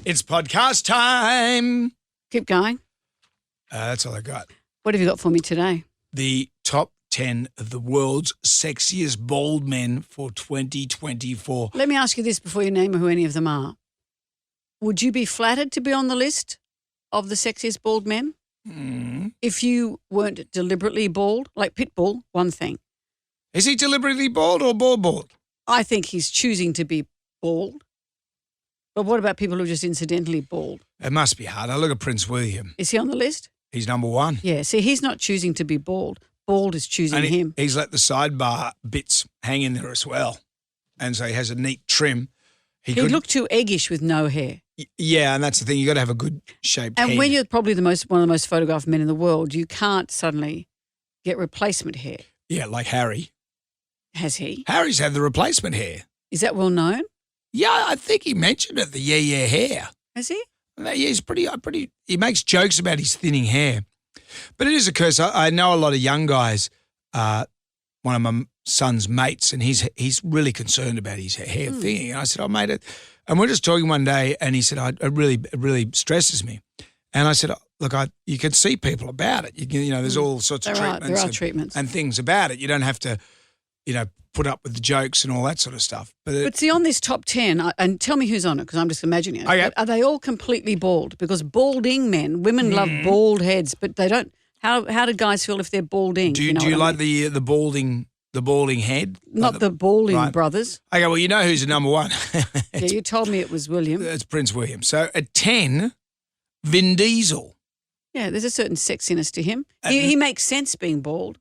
It's podcast time. Keep going. That's all I got. What have you got for me today? The top 10 of the world's sexiest bald men for 2024. Let me ask you this before you name who any of them are. Would you be flattered to be on the list of the sexiest bald men? If you weren't deliberately bald, like Pitbull, one thing. Is he deliberately bald or bald? I think he's choosing to be bald. But what about people who are just incidentally bald? It must be hard. I look at Prince William. Is he on the list? He's number one. Yeah, see, he's not choosing to be bald. Bald is choosing him. He's let the sidebar bits hang in there as well. And so he has a neat trim. He looked too eggish with no hair. Yeah, and that's the thing. You got to have a good shaped head. And when you're probably one of the most photographed men in the world, you can't suddenly get replacement hair. Yeah, like Harry. Has he? Harry's had the replacement hair. Is that well known? Yeah, I think he mentioned it, the yeah hair. Has he? Yeah, he's pretty. He makes jokes about his thinning hair. But it is a curse. I know a lot of young guys, one of my son's mates, and he's really concerned about his hair thinning. And I said, mate, and we're just talking one day, and he said, it really stresses me. And I said, look, you can see people about it. You know, there's all sorts of treatments. There are treatments. And things about it. You don't have to, put up with the jokes and all that sort of stuff. But see, on this top 10, and tell me who's on it, because I'm just imagining it. Okay. Are they all completely bald? Because balding men, women love bald heads, but they don't. How do guys feel if they're balding? Do you like the balding head? Not the balding brothers. Okay, well, you know who's the number one. Yeah, you told me it was William. It's Prince William. So at 10, Vin Diesel. Yeah, there's a certain sexiness to him. He makes sense being bald.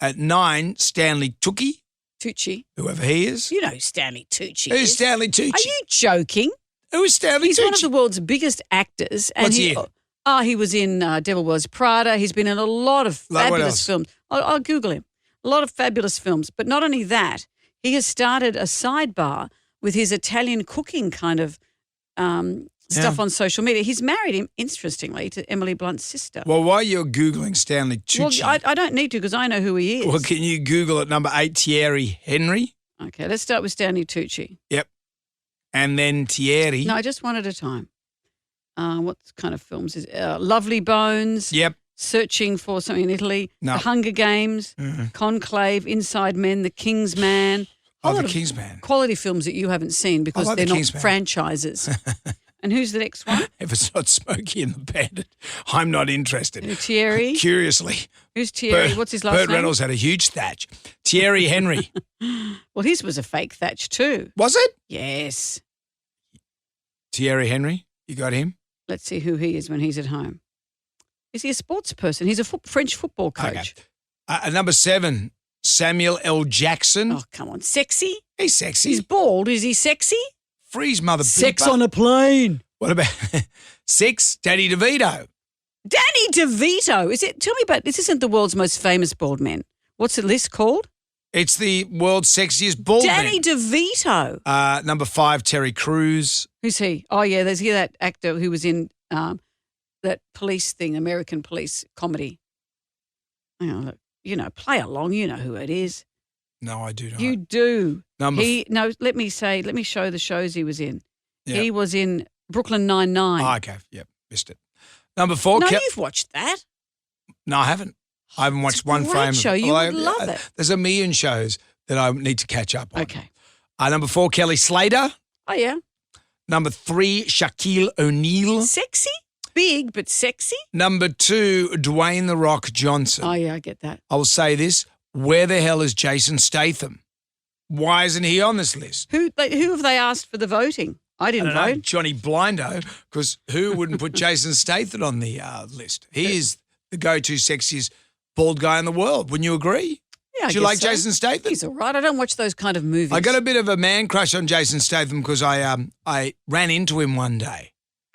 At 9, Stanley Tucci. Whoever he is. You know who Stanley Tucci Who's is. Stanley Tucci? Are you joking? Who is Stanley Tucci? He's one of the world's biggest actors. And What's he in? He was in Devil Wears Prada. He's been in a lot of fabulous films. I'll Google him. A lot of fabulous films. But not only that, he has started a sidebar with his Italian cooking kind of stuff on social media. He's married, interestingly, to Emily Blunt's sister. Well, while you're Googling Stanley Tucci. Well, I don't need to because I know who he is. Well, can you Google at number 8, Thierry Henry? Okay, let's start with Stanley Tucci. Yep. And then Thierry. No, just one at a time. What kind of films is Lovely Bones. Yep. Searching for something in Italy. No. The Hunger Games. Conclave. Inside Men. The King's Man. The King's Man. Quality films that you haven't seen because they're not franchises. And who's the next one? If it's not Smokey and the Bandit, I'm not interested. Thierry? Curiously. Who's Thierry? What's his last name? Burt Reynolds had a huge thatch. Thierry Henry. Well, his was a fake thatch too. Was it? Yes. Thierry Henry? You got him? Let's see who he is when he's at home. Is he a sports person? He's a French football coach. Okay. Number 7, Samuel L. Jackson. Oh, come on. Sexy? He's sexy. He's bald. Is he sexy? Freeze mother. Sex on a plane. What about 6, Danny DeVito? Danny DeVito. Tell me about this. Isn't the world's most famous bald men? What's the list called? It's the world's sexiest bald Danny man. DeVito. Number 5, Terry Crews. Who's he? Oh, yeah, there's that actor who was in that police thing, American police comedy. Look, play along. You know who it is. No, I do not. You do. Let me show the shows he was in. Yep. He was in Brooklyn Nine-Nine. Oh, okay. Yep, missed it. Number 4. No, you've watched that. No, I haven't. I haven't watched one frame. Show. You would love it. There's a million shows that I need to catch up on. Okay. Number 4, Kelly Slater. Oh, yeah. Number 3, Shaquille O'Neal. Sexy? Big, but sexy? Number 2, Dwayne The Rock Johnson. Oh, yeah, I get that. I will say this. Where the hell is Jason Statham? Why isn't he on this list? Who have they asked for the voting? I didn't vote. Know, Johnny Blindo, because who wouldn't put Jason Statham on the list? He is the go-to sexiest bald guy in the world. Wouldn't you agree? Yeah, Do you like Jason Statham? He's all right. I don't watch those kind of movies. I got a bit of a man crush on Jason Statham because I ran into him one day.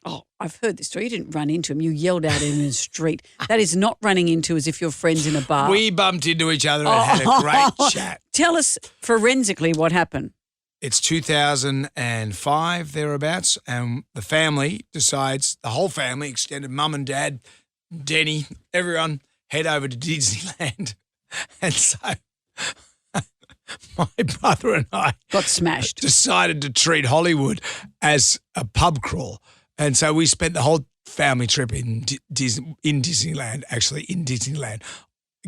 Oh, I've heard this story. You didn't run into him. You yelled at him in the street. That is not running into as if you're friends in a bar. We bumped into each other and had a great chat. Tell us forensically what happened. It's 2005, thereabouts, and the family decides, the whole family, extended mum and dad, Denny, everyone, head over to Disneyland. And so my brother and I got smashed. Decided to treat Hollywood as a pub crawl. And so we spent the whole family trip in Disneyland,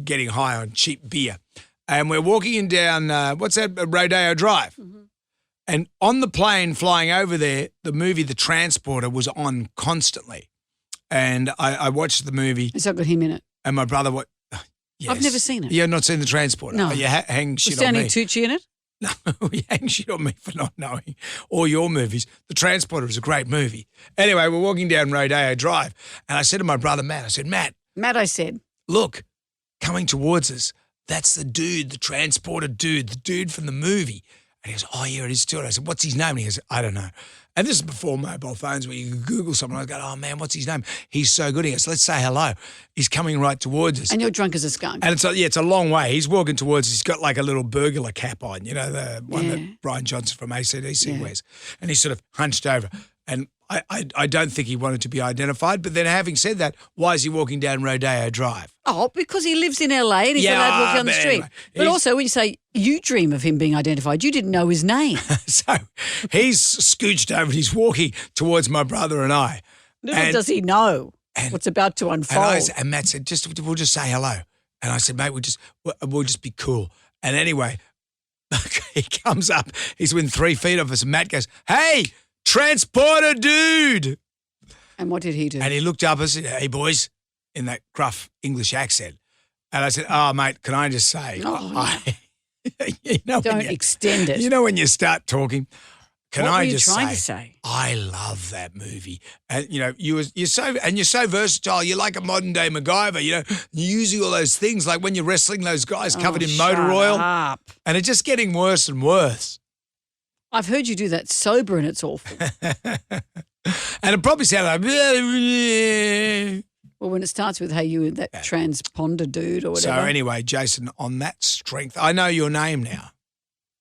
getting high on cheap beer. And we're walking in down, Rodeo Drive. Mm-hmm. And on the plane flying over there, the movie The Transporter was on constantly. And I watched the movie. It's got him in it. And my brother, yes. I've never seen it. You've not seen The Transporter? No. Oh, you hang shit was on me. Was Stanley Tucci in it? No, you hang shit on me for not knowing all your movies. The Transporter is a great movie. Anyway, we're walking down Rodeo Drive. And I said to my brother, Matt, Matt, I said, look, coming towards us, that's the dude, the transporter dude, the dude from the movie. And he goes, oh, yeah, it is too. And I said, what's his name? And he goes, I don't know. And this is before mobile phones where you can Google someone. I go, oh, man, what's his name? He's so good. He goes, let's say hello. He's coming right towards us. And you're drunk as a skunk. And it's a long way. He's walking towards us. He's got like a little burglar cap on, you know, the one that Brian Johnson from AC/DC wears. And he's sort of hunched over. And I don't think he wanted to be identified. But then having said that, why is he walking down Rodeo Drive? Oh, because he lives in LA and he's allowed to walk down the street. Anyway, but also when you say you dream of him being identified, you didn't know his name. So he's scooched over and he's walking towards my brother and I. Little does he know what's about to unfold. And Matt said, we'll just say hello. And I said, mate, we'll just be cool. And anyway, he comes up. He's within 3 feet of us. And Matt goes, hey, transporter dude. And what did he do? And he looked up and said, hey, boys, in that gruff English accent. And I said, oh, mate, can I just say, don't extend it. You know when you start talking, what I were you just trying to say? I love that movie. And, you know, you're so versatile. You're like a modern day MacGyver, you know, you're using all those things like when you're wrestling those guys covered in motor oil. Up. And it's just getting worse and worse. I've heard you do that sober and it's awful. And it probably sounded like... Well, when it starts with, hey, you that transponder dude or whatever. So anyway, Jason, on that strength, I know your name now.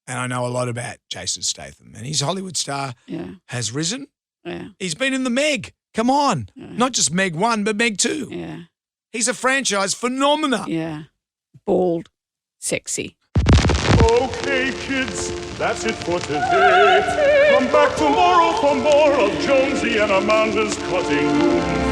And I know a lot about Jason Statham. And his Hollywood star has risen. Yeah. He's been in the Meg. Come on. Yeah. Not just Meg 1, but Meg 2. Yeah. He's a franchise phenomenon. Yeah. Bald. Sexy. Okay, kids, that's it for today. Come back tomorrow for more of Jonesy and Amanda's Cutting Room